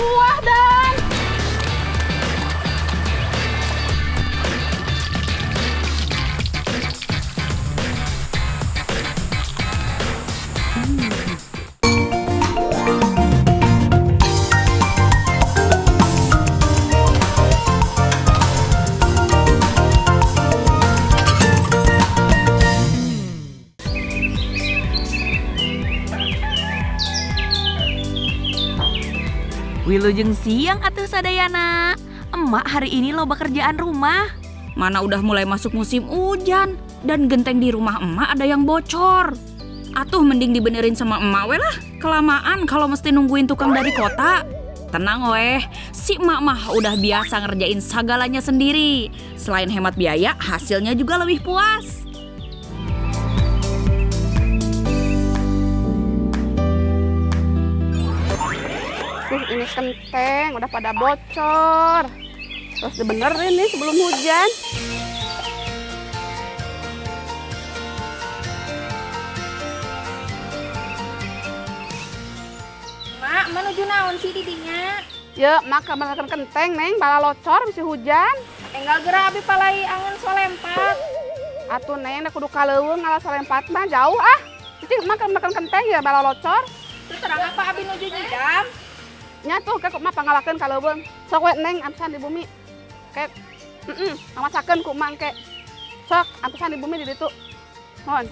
buah dan Wilujeng siang atuh sadayana. Emak hari ini loba kerjaan rumah. Mana udah mulai masuk musim hujan dan genteng di rumah emak ada yang bocor. Atuh mending dibenerin sama emak we lah. Kelamaan kalau mesti nungguin tukang dari kota. Tenang weh, si emak mah udah biasa ngerjain segalanya sendiri. Selain hemat biaya, hasilnya juga lebih puas. ini kenteng udah pada bocor. Terus dibenerin nih sebelum hujan. Mak, menuju naon sih didinya? Ya, mak kebeneran kenteng neng, bala locor bisa hujan. Enggal geura abi palai angen solempat. Atuh neng, kudu kaleuweung ngalah solempat mah jauh ah. Cicing mak kebeneran kenteng ya bala locor. Terus terang apa abi nuju nyidam? Nya tuh kayak mah pangalakeun kaleuweung. Sok we neng ampesan di bumi. Kayak ngamasakeun ku mang ke. Sok ampesan di bumi di ditu. Mohon.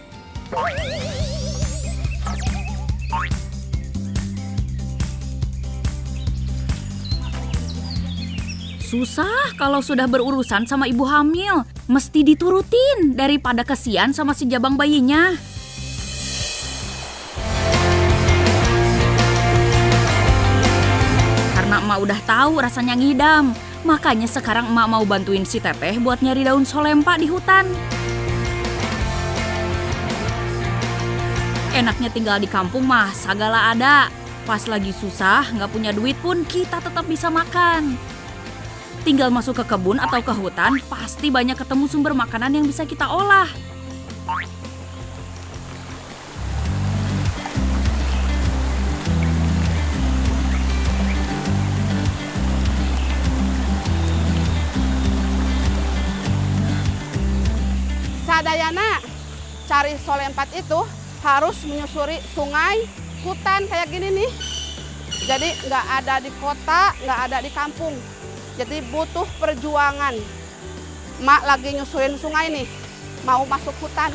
Susah kalau sudah berurusan sama ibu hamil. Mesti diturutin daripada kesian sama si jabang bayinya. Karena emak udah tahu rasanya ngidam. Makanya sekarang emak mau bantuin si teteh buat nyari daun solempa di hutan. Enaknya tinggal di kampung mah segala ada. Pas lagi susah, nggak punya duit pun kita tetap bisa makan. Tinggal masuk ke kebun atau ke hutan, pasti banyak ketemu sumber makanan yang bisa kita olah. Sadayana cari solempat itu harus menyusuri sungai, hutan kayak gini nih. Jadi nggak ada di kota, nggak ada di kampung. Jadi butuh perjuangan. Mak lagi nyusurin sungai nih, mau masuk hutan.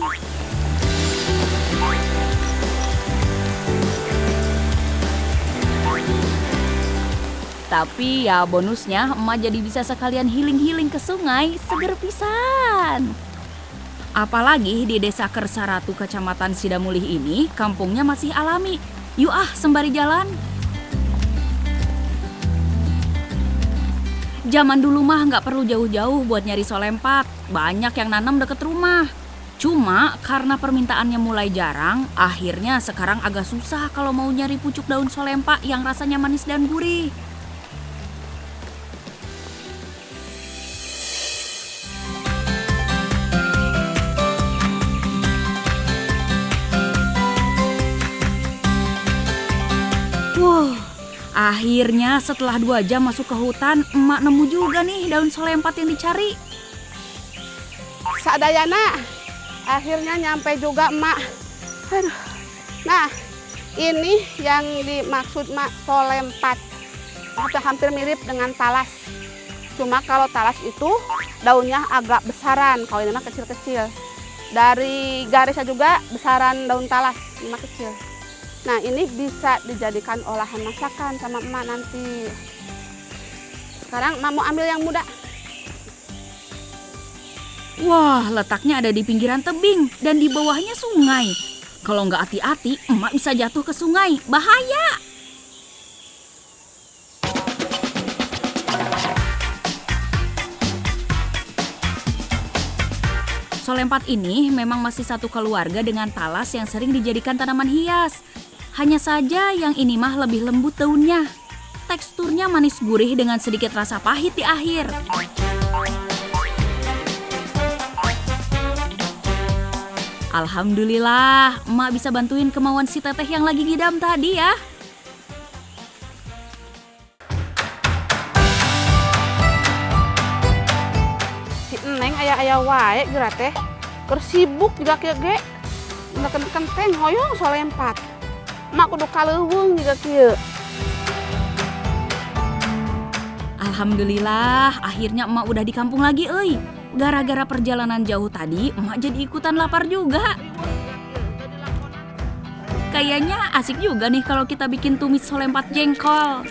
Tapi ya bonusnya emak jadi bisa sekalian healing-healing ke sungai, seger pisan. Apalagi di desa Kersaratu Kecamatan Sidamulih ini, kampungnya masih alami. Yuk ah, sembari jalan. Zaman dulu mah nggak perlu jauh-jauh buat nyari solempat. Banyak yang nanam deket rumah. Cuma karena permintaannya mulai jarang, akhirnya sekarang agak susah kalau mau nyari pucuk daun solempa yang rasanya manis dan gurih. Wow, akhirnya setelah 2 jam masuk ke hutan, emak nemu juga nih daun solempat yang dicari. Sadayana, akhirnya nyampe juga emak. Aduh. Nah, ini yang dimaksud mak solempat. Hampir mirip dengan talas. Cuma kalau talas itu daunnya agak besaran, kalau ini mah kecil-kecil. Dari garisnya juga besaran daun talas, ini mah kecil. Nah, ini bisa dijadikan olahan masakan sama emak nanti. Sekarang emak mau ambil yang muda. Wah, letaknya ada di pinggiran tebing dan di bawahnya sungai. Kalau nggak hati-hati, emak bisa jatuh ke sungai. Bahaya! Solempat ini memang masih satu keluarga dengan talas yang sering dijadikan tanaman hias. Hanya saja yang ini mah lebih lembut daunnya. Teksturnya manis gurih dengan sedikit rasa pahit di akhir. Alhamdulillah, emak bisa bantuin kemauan si teteh yang lagi ngidam tadi ya. aya wae geura teh. Keur sibuk juga kieu ge. Kenteng hoyong solempat. Mak kudu kaleuweung juga kieu. Alhamdulillah, akhirnya emak udah di kampung lagi euy. Gara-gara perjalanan jauh tadi, emak jadi ikutan lapar juga. Kayaknya asik juga nih kalau kita bikin tumis solempat jengkol.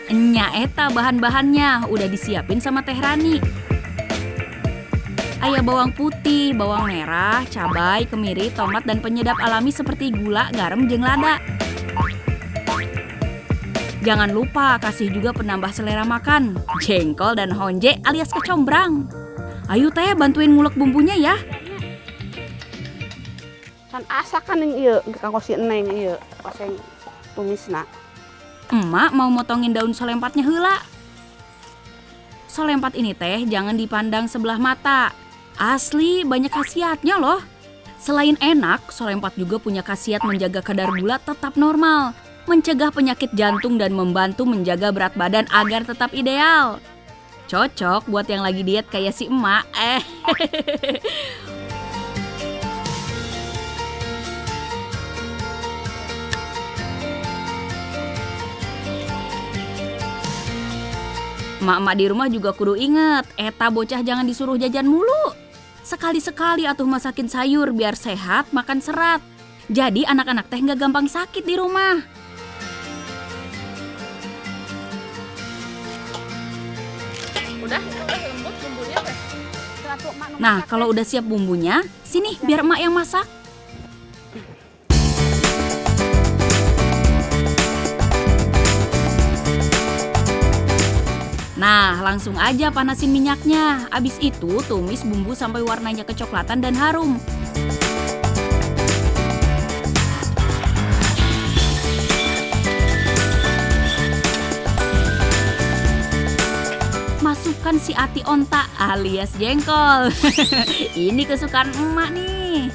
Nya eta bahan-bahannya udah disiapin sama Teh Rani. Aya bawang putih, bawang merah, cabai, kemiri, tomat, dan penyedap alami seperti gula, garam, jeung lada. Jangan lupa kasih juga penambah selera makan, jengkol dan honje alias kecombrang. Ayo teh bantuin ngulek bumbunya ya. Can asakan yang ieu kanggo si Eneng ieu oseng tumisna. Emak mau motongin daun solempatnya heula. Solempat ini teh jangan dipandang sebelah mata. Asli banyak khasiatnya loh. Selain enak, solempat juga punya khasiat menjaga kadar gula tetap normal, mencegah penyakit jantung dan membantu menjaga berat badan agar tetap ideal. Cocok buat yang lagi diet kayak si emak. Emak-emak di rumah juga kudu inget, eta bocah jangan disuruh jajan mulu. Sekali-sekali atuh masakin sayur biar sehat, makan serat. Jadi anak-anak teh nggak gampang sakit di rumah. Udah lembut bumbunya teh. Nah, kalau udah siap bumbunya, sini biar emak yang masak. Nah, langsung aja panasin minyaknya. Abis itu tumis bumbu sampai warnanya kecoklatan dan harum. Masukkan si ati onta alias jengkol. Ini kesukaan emak nih.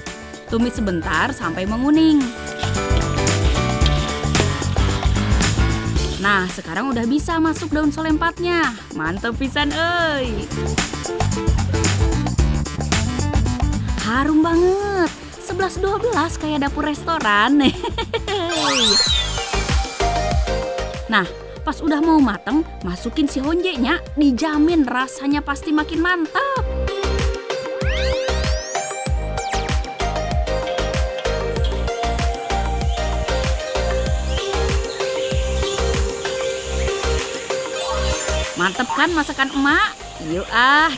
Tumis sebentar sampai menguning. Nah, sekarang udah bisa masuk daun solempatnya. Mantep pisan euy. Harum banget. 11-12 kayak dapur restoran. Nah, pas udah mau mateng, masukin si honjenya. Dijamin rasanya pasti makin mantap. Mantep kan masakan emak? Yuk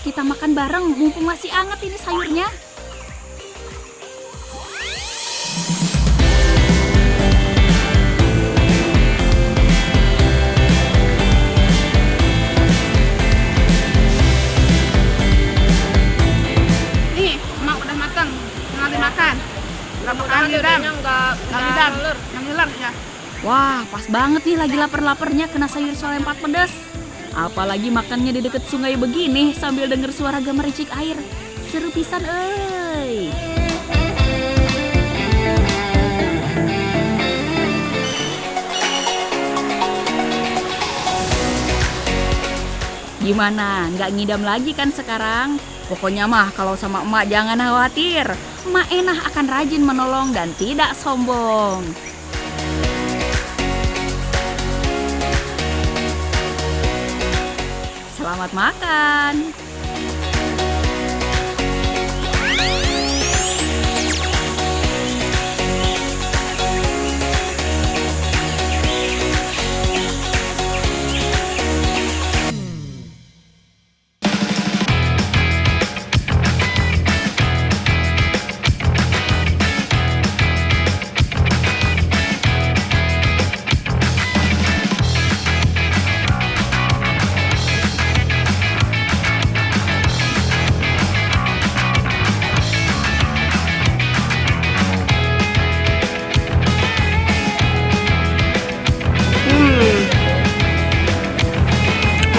kita makan bareng mumpung masih anget ini sayurnya. Nih, emak udah matang. Tinggal dimakan. Enggak bakalan didam. Enggak didam. Yang hilang ya. Wah, pas banget nih lagi lapar-laparnya kena sayur solempat pedas. Apalagi makannya di deket sungai begini sambil denger suara gemericik air. Seru pisan euy. Gimana? Nggak ngidam lagi kan sekarang? Pokoknya mah kalau sama emak jangan khawatir. Emak Enah akan rajin menolong dan tidak sombong. Selamat makan.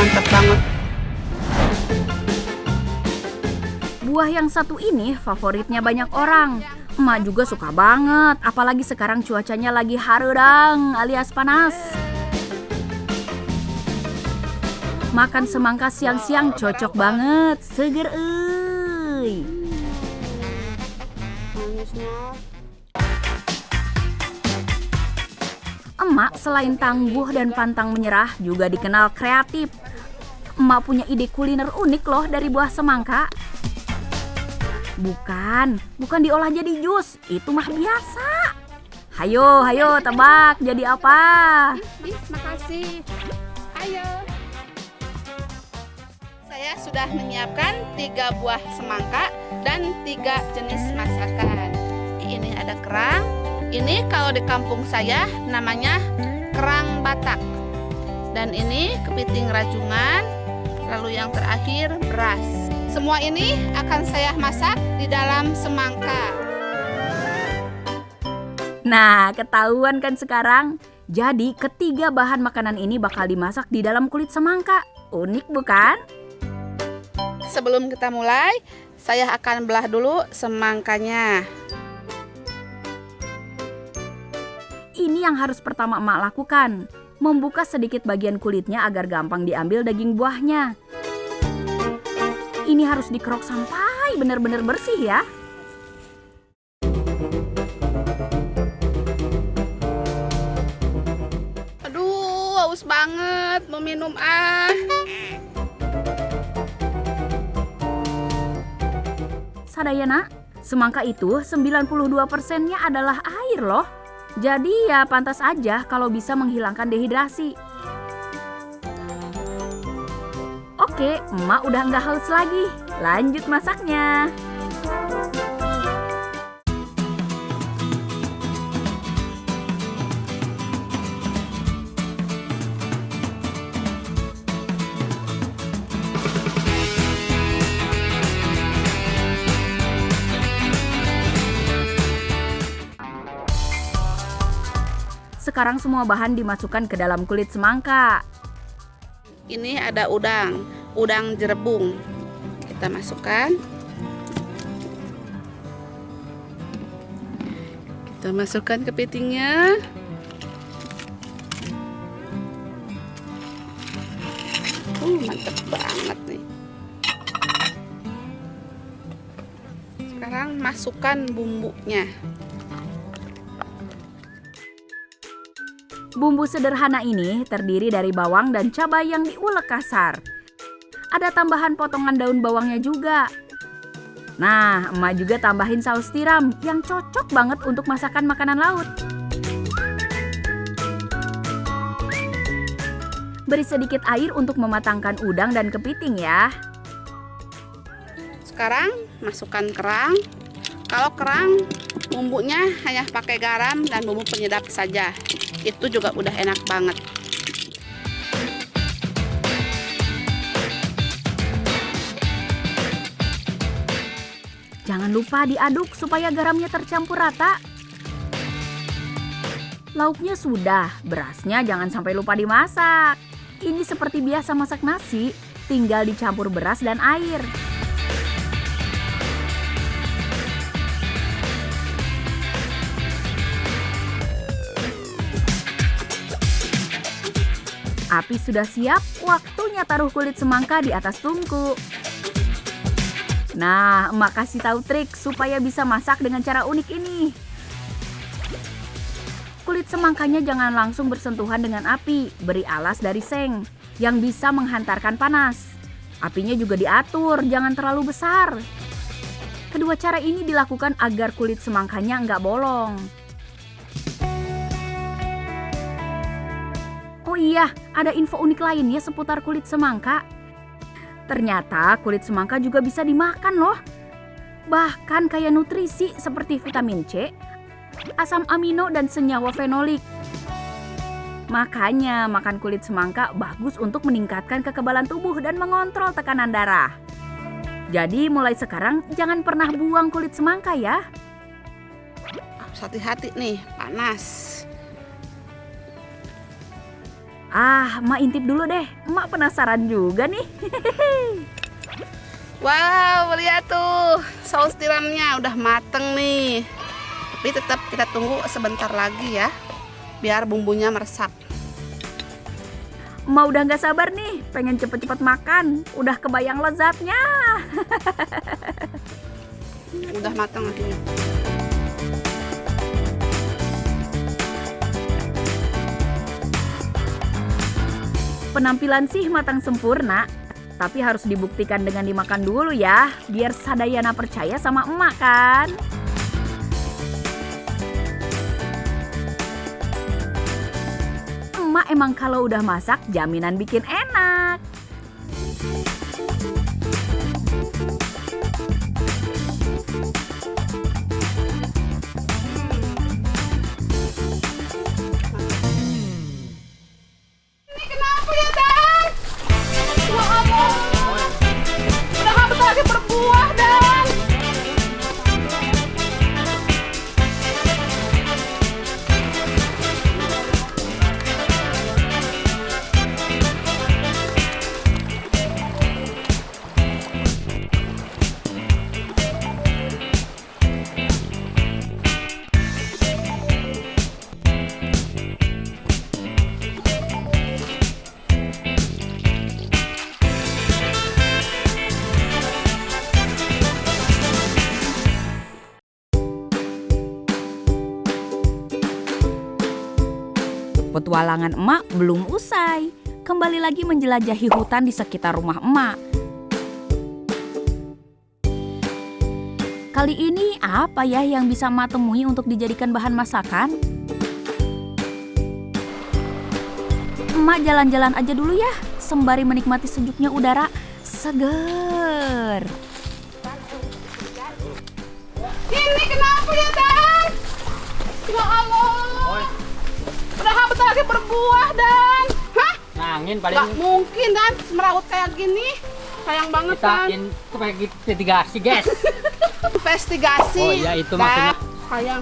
Mantap banget. Buah yang satu ini favoritnya banyak orang. Emak juga suka banget, apalagi sekarang cuacanya lagi hareudang alias panas. Makan semangka siang-siang cocok banget, seger Emak selain tangguh dan pantang menyerah juga dikenal kreatif. Emak punya ide kuliner unik loh dari buah semangka. Bukan diolah jadi jus, itu mah biasa. Hayo tebak jadi apa? Makasih. Ayo. Saya sudah menyiapkan 3 buah semangka dan 3 jenis masakan. Ini ada kerang. Ini kalau di kampung saya namanya kerang Batak. Dan ini kepiting rajungan. Lalu yang terakhir beras. Semua ini akan saya masak di dalam semangka. Nah, ketahuan kan sekarang? Jadi ketiga bahan makanan ini bakal dimasak di dalam kulit semangka. Unik bukan? Sebelum kita mulai, saya akan belah dulu semangkanya. Ini yang harus pertama emak lakukan. Membuka sedikit bagian kulitnya agar gampang diambil daging buahnya. Ini harus dikerok sampai benar-benar bersih ya. Aduh, haus banget, mau minum Sadayana, semangka itu 92%-nya adalah air loh. Jadi ya pantas aja kalau bisa menghilangkan dehidrasi. Oke, emak udah nggak haus lagi. Lanjut masaknya. Sekarang semua bahan dimasukkan ke dalam kulit semangka. Ini ada udang jerebung. Kita masukkan. Kita masukkan kepitingnya. Mantap banget nih. Sekarang masukkan bumbunya. Bumbu sederhana ini terdiri dari bawang dan cabai yang diulek kasar. Ada tambahan potongan daun bawangnya juga. Nah, emak juga tambahin saus tiram yang cocok banget untuk masakan makanan laut. Beri sedikit air untuk mematangkan udang dan kepiting ya. Sekarang masukkan kerang. Kalau kerang, bumbunya hanya pakai garam dan bumbu penyedap saja. Itu juga udah enak banget. Jangan lupa diaduk supaya garamnya tercampur rata. Lauknya sudah, berasnya jangan sampai lupa dimasak. Ini seperti biasa masak nasi, tinggal dicampur beras dan air. Api sudah siap, waktunya taruh kulit semangka di atas tungku. Nah, emak kasih tahu trik supaya bisa masak dengan cara unik ini. Kulit semangkanya jangan langsung bersentuhan dengan api, beri alas dari seng yang bisa menghantarkan panas. Apinya juga diatur, jangan terlalu besar. Kedua cara ini dilakukan agar kulit semangkanya nggak bolong. Oh iya, ada info unik lainnya seputar kulit semangka. Ternyata kulit semangka juga bisa dimakan loh. Bahkan kaya nutrisi seperti vitamin C, asam amino, dan senyawa fenolik. Makanya makan kulit semangka bagus untuk meningkatkan kekebalan tubuh dan mengontrol tekanan darah. Jadi mulai sekarang jangan pernah buang kulit semangka ya. Hati-hati nih, panas. Emak intip dulu deh, emak penasaran juga nih. Wow, lihat tuh, saus tiramnya udah mateng nih. Tapi tetap kita tunggu sebentar lagi ya, biar bumbunya meresap. Emak udah gak sabar nih, pengen cepet-cepet makan. Udah kebayang lezatnya. Udah mateng akhirnya. Penampilan sih matang sempurna, tapi harus dibuktikan dengan dimakan dulu ya, biar Sadayana percaya sama emak kan. Emak emang kalau udah masak jaminan bikin enak. Ini kenapa ya, Dan? Ya Allah. Udah habis lagi berbuah, Dan. Petualangan emak belum usai. Kembali lagi menjelajahi hutan di sekitar rumah emak. Kali ini apa ya yang bisa emak temui untuk dijadikan bahan masakan? Emak jalan-jalan aja dulu ya, sembari menikmati sejuknya udara seger. Ini kenapa ya, Dan? Ya Allah. Udah habis lagi berbuah, Dan. Hah? Angin Gak paling mungkin, Dan. Merawat kayak gini. Sayang banget, kita Dan. investigasi, guys. Investigasi. Oh, iya, itu Dan. maksudnya. Sayang.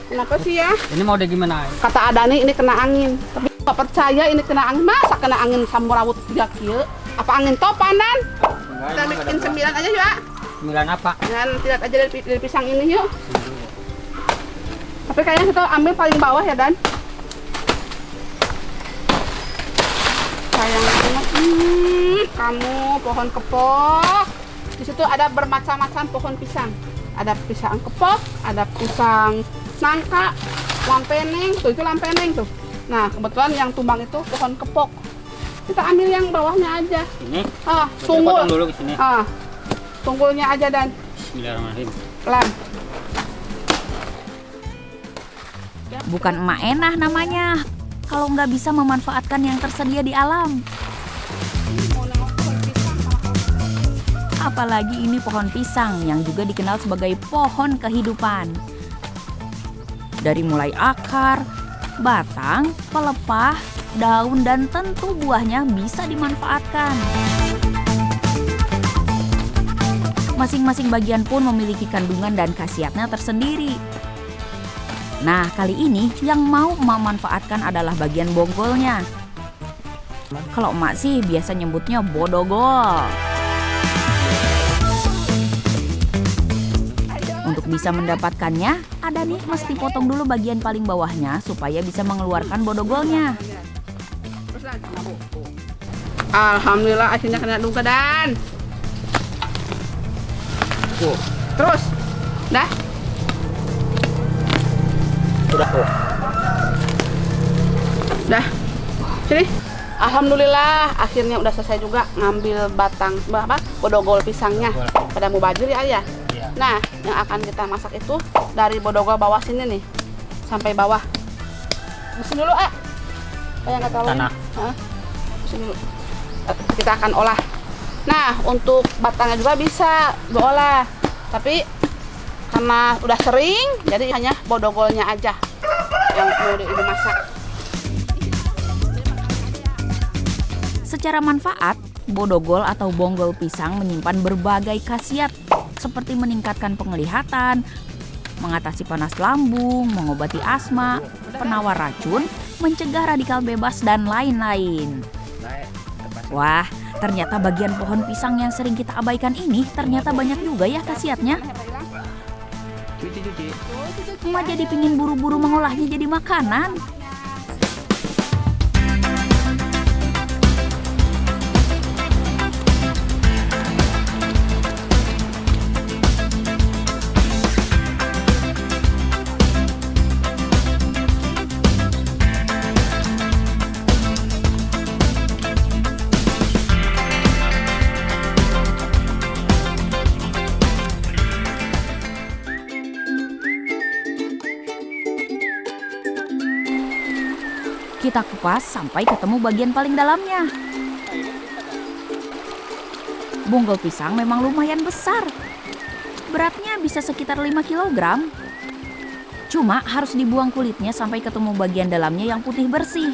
Kenapa sih ya? Ini mau udah gimana? Kata Adani ini kena angin. Tapi gak percaya ini kena angin. Masa kena angin sama rawut tiga kieu? Apa angin topan, Dan? Kita bikin 9 aja yuk, ah. 9 apa? Dan lihat aja dari pisang ini yuk. Tapi kayaknya kita ambil paling bawah ya, Dan. Sayang banget. Kamu pohon kepok. Di situ ada bermacam-macam pohon pisang. Ada pisang kepok, ada pisang nangka, lampeneng. Tuh itu lampeneng tuh. Nah, kebetulan yang tumbang itu pohon kepok. Kita ambil yang bawahnya aja. Ini. Ah, Potong tunggul. dulu ke sini. Ah, tunggulnya aja, Dan. Bismillahirrahmanirrahim. Pelan. Bukan emak enah namanya, kalau nggak bisa memanfaatkan yang tersedia di alam. Apalagi ini pohon pisang yang juga dikenal sebagai pohon kehidupan. Dari mulai akar, batang, pelepah, daun, dan tentu buahnya bisa dimanfaatkan. Masing-masing bagian pun memiliki kandungan dan khasiatnya tersendiri. Nah, kali ini yang mau emak manfaatkan adalah bagian bonggolnya. Kalau emak sih biasa nyebutnya bodogol. Untuk bisa mendapatkannya, ada nih mesti potong dulu bagian paling bawahnya supaya bisa mengeluarkan bodogolnya. Alhamdulillah akhirnya kena juga, Dan. Terus, dah. Sudah kok. Dah. Sini. Alhamdulillah akhirnya udah selesai juga ngambil batang bodogol pisangnya. Pada mau bajir ya, Ayah? Iya. Nah, yang akan kita masak itu dari bodogol bawah sini nih sampai bawah. Mesin dulu, kayak nggak tahu. Tanah. Mesin dulu. Kita akan olah. Nah, untuk batangnya juga bisa diolah. Tapi karena udah sering, jadi hanya bodogolnya aja yang mau ibu masak. Secara manfaat, bodogol atau bonggol pisang menyimpan berbagai khasiat seperti meningkatkan penglihatan, mengatasi panas lambung, mengobati asma, penawar racun, mencegah radikal bebas, dan lain-lain. Wah, ternyata bagian pohon pisang yang sering kita abaikan ini ternyata banyak juga ya khasiatnya. Cuci. Emak jadi pingin buru-buru mengolahnya jadi makanan. Kita kupas sampai ketemu bagian paling dalamnya. Bonggol pisang memang lumayan besar. Beratnya bisa sekitar 5 kg. Cuma harus dibuang kulitnya sampai ketemu bagian dalamnya yang putih bersih.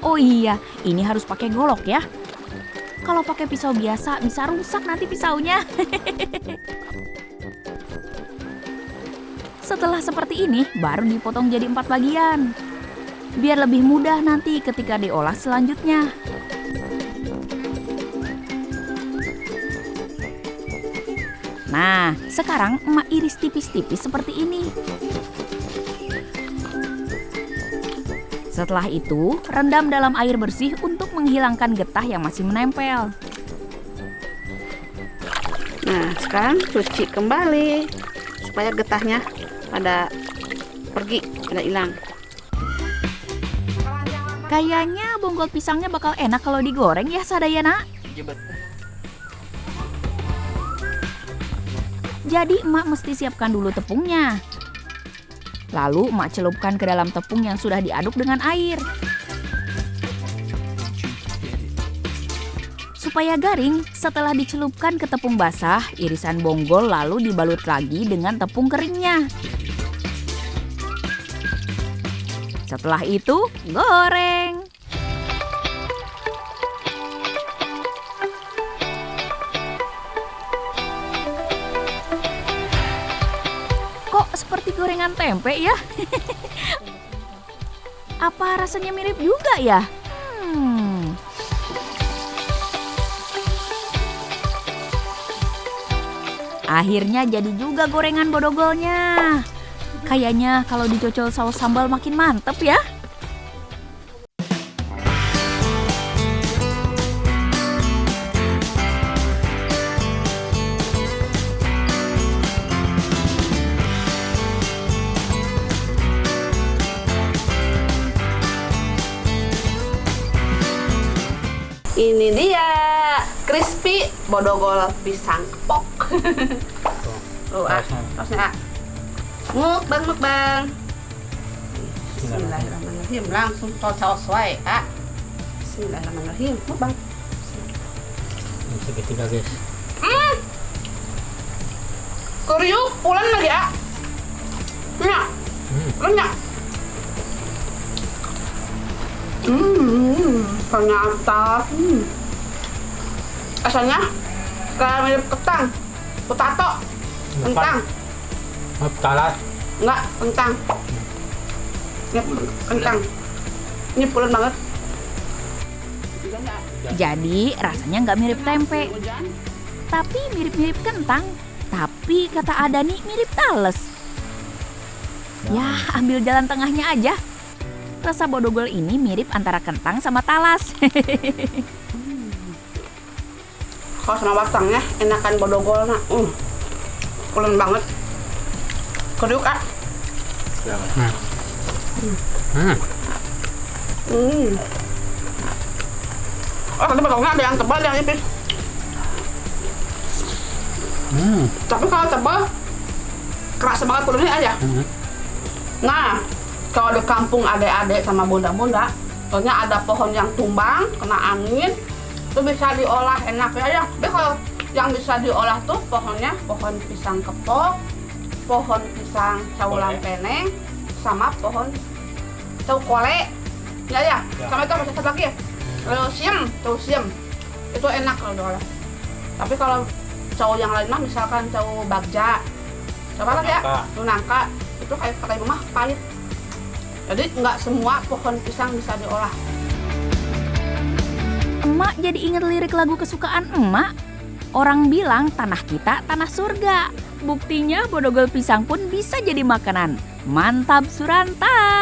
Oh iya, ini harus pakai golok ya. Kalau pakai pisau biasa bisa rusak nanti pisaunya. Setelah seperti ini, baru dipotong jadi 4 bagian. Biar lebih mudah nanti ketika diolah selanjutnya. Nah, sekarang emak iris tipis-tipis seperti ini. Setelah itu, rendam dalam air bersih untuk menghilangkan getah yang masih menempel. Nah, sekarang cuci kembali supaya getahnya pada pergi, pada hilang. Kayaknya bonggol pisangnya bakal enak kalau digoreng ya Sadayana. Jadi emak mesti siapkan dulu tepungnya. Lalu emak celupkan ke dalam tepung yang sudah diaduk dengan air. Supaya garing, setelah dicelupkan ke tepung basah, irisan bonggol lalu dibalut lagi dengan tepung keringnya. Setelah itu, goreng. Kok seperti gorengan tempe ya? Apa rasanya mirip juga ya? Akhirnya jadi juga gorengan bodogolnya. Kayaknya kalau dicocol saus sambal makin mantep ya. Ini dia crispy bodogol pisang kepok. Oh, sausnya. Mukbang. Bismillahirrahmanirrahim. Langsung saus wae, ah. Bismillahirrahmanirrahim. Mukbang. Segitiga guys. Kuriuk pulang lagi, ah. Nyak. Nyak. Ternyata asalnya kayak mirip kentang, potato, kentang. Talas. Enggak, kentang. Ini kentang. Ini pulen banget. Jadi rasanya nggak mirip tempe, tapi mirip-mirip kentang. Tapi kata Adani mirip tales. Ya, ambil jalan tengahnya aja. Rasa bodogol ini mirip antara kentang sama talas. Kalau sama batangnya enakan bodogol nak. Pulen banget. Kuriuk, ah. Oh, tadi batangnya ada yang tebal, ada yang tipis. Tapi kalau tebal, keras banget pulunnya aja. Nah, kalau di kampung adik-adik sama bunda-bunda, soalnya ada pohon yang tumbang, kena angin, itu bisa diolah enak ya. Tapi kalau yang bisa diolah tuh pohonnya, pohon pisang kepok, pohon pisang caulang peneng, sama pohon cau kole. Ya. Sama itu masih satu lagi ya. Cau siem. Itu enak kalau diolah. Tapi kalau cau yang lain mah misalkan cau bagja, coba lagi ya, nangka, itu kayak kata ibu mah pahit. Jadi nggak semua pohon pisang bisa diolah. Emak jadi inget lirik lagu kesukaan emak. Orang bilang tanah kita tanah surga. Buktinya bodogol pisang pun bisa jadi makanan. Mantap Suranta!